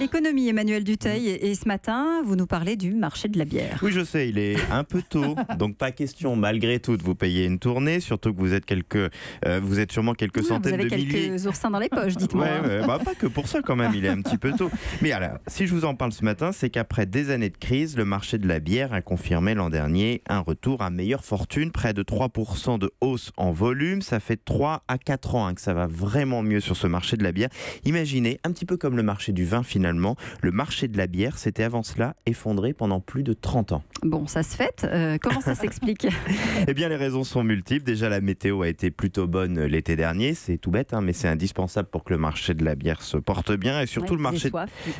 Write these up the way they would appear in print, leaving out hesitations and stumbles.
Économie, Emmanuel Dutheil. Et ce matin, vous nous parlez du marché de la bière. Oui, je sais, il est un peu tôt, donc pas question malgré tout de vous payer une tournée, surtout que vous êtes sûrement quelques centaines de milliers. Vous avez quelques oursins dans les poches, dites-moi. Ouais, pas que pour ça quand même, il est un petit peu tôt. Mais alors, si je vous en parle ce matin, c'est qu'après des années de crise, le marché de la bière a confirmé l'an dernier un retour à meilleure fortune, près de 3% de hausse en volume. Ça fait 3 à 4 ans que ça va vraiment mieux sur ce marché de la bière. Imaginez, un petit peu comme le marché du vin finalement, le marché de la bière s'était avant cela effondré pendant plus de 30 ans. Bon, ça se fête. Comment ça s'explique? Eh bien, les raisons sont multiples. Déjà, la météo a été plutôt bonne l'été dernier. C'est tout bête, mais c'est indispensable pour que le marché de la bière se porte bien. Et surtout, le marché...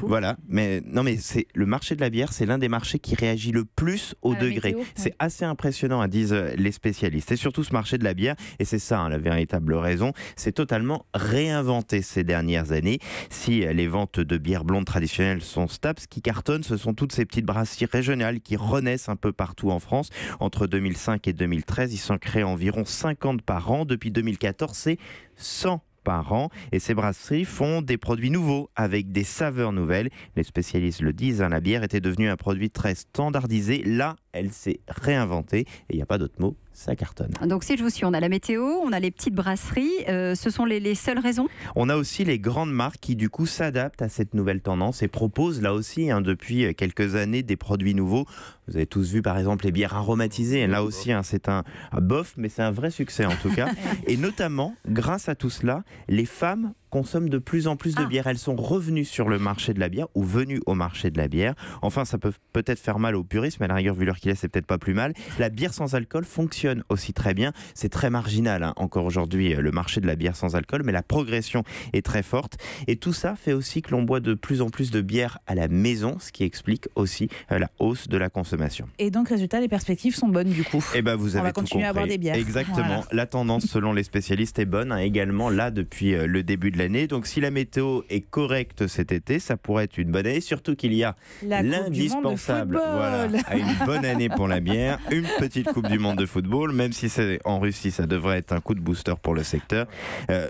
Voilà. Mais le marché de la bière, c'est l'un des marchés qui réagit le plus au degré. C'est assez impressionnant, disent les spécialistes. Et surtout, ce marché de la bière, et c'est ça la véritable raison, c'est totalement réinventé ces dernières années. Si les ventes de bières blondes traditionnelles sont stables, ce qui cartonne, ce sont toutes ces petites brasseries régionales qui renaissent un peu partout en France. Entre 2005 et 2013, ils sont créés environ 50 par an. Depuis 2014, c'est 100 par an. Et ces brasseries font des produits nouveaux avec des saveurs nouvelles. Les spécialistes le disent, la bière était devenue un produit très standardisé. Là, elle s'est réinventée et il n'y a pas d'autre mot, ça cartonne. Donc si je vous suis, on a la météo, on a les petites brasseries, ce sont les seules raisons? On a aussi les grandes marques qui du coup s'adaptent à cette nouvelle tendance et proposent là aussi depuis quelques années des produits nouveaux. Vous avez tous vu par exemple les bières aromatisées, là aussi c'est un bof, mais c'est un vrai succès en tout cas. Et notamment, grâce à tout cela, les femmes consomment de plus en plus de bière. Elles sont revenues sur le marché de la bière ou venues au marché de la bière. Enfin, ça peut peut-être faire mal aux puristes, mais à la rigueur, vu l'heure qu'il est, c'est peut-être pas plus mal. La bière sans alcool fonctionne aussi très bien. C'est très marginal encore aujourd'hui, le marché de la bière sans alcool, mais la progression est très forte. Et tout ça fait aussi que l'on boit de plus en plus de bière à la maison, ce qui explique aussi la hausse de la consommation. Et donc, résultat, les perspectives sont bonnes du coup. Eh ben, vous avez On va continuer à boire des bières. Exactement. Voilà. La tendance, selon les spécialistes, est bonne également là depuis le début de l'année. Donc si la météo est correcte cet été, ça pourrait être une bonne année, surtout qu'il y a l'indispensable à une bonne année pour la bière, une petite Coupe du Monde de football, même si c'est en Russie, ça devrait être un coup de booster pour le secteur.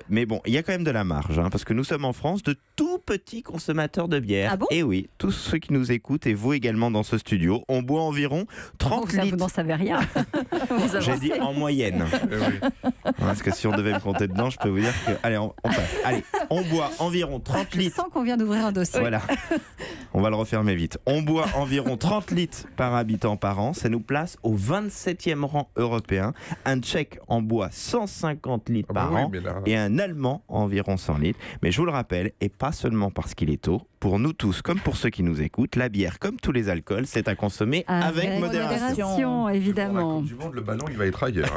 Mais bon, il y a quand même de la marge, parce que nous sommes en France de tout petits consommateurs de bière. Ah bon? Et oui, tous ceux qui nous écoutent et vous également dans ce studio, on boit environ 30 litres. Vous n'en savez rien. J'ai dit en moyenne. Parce que si on devait me compter dedans, je peux vous dire que... Allez, on passe. Allez, on boit environ 30 litres. Je sens qu'on vient d'ouvrir un dossier. Voilà. On va le refermer vite. On boit environ 30 litres par habitant par an. Ça nous place au 27e rang européen. Un Tchèque en boit 150 litres par an et un Allemand environ 100 litres. Mais je vous le rappelle, et pas seulement parce qu'il est tôt, pour nous tous, comme pour ceux qui nous écoutent, la bière, comme tous les alcools, c'est à consommer avec modération. Évidemment. Pour la Coupe du Monde, le ballon, il va être ailleurs.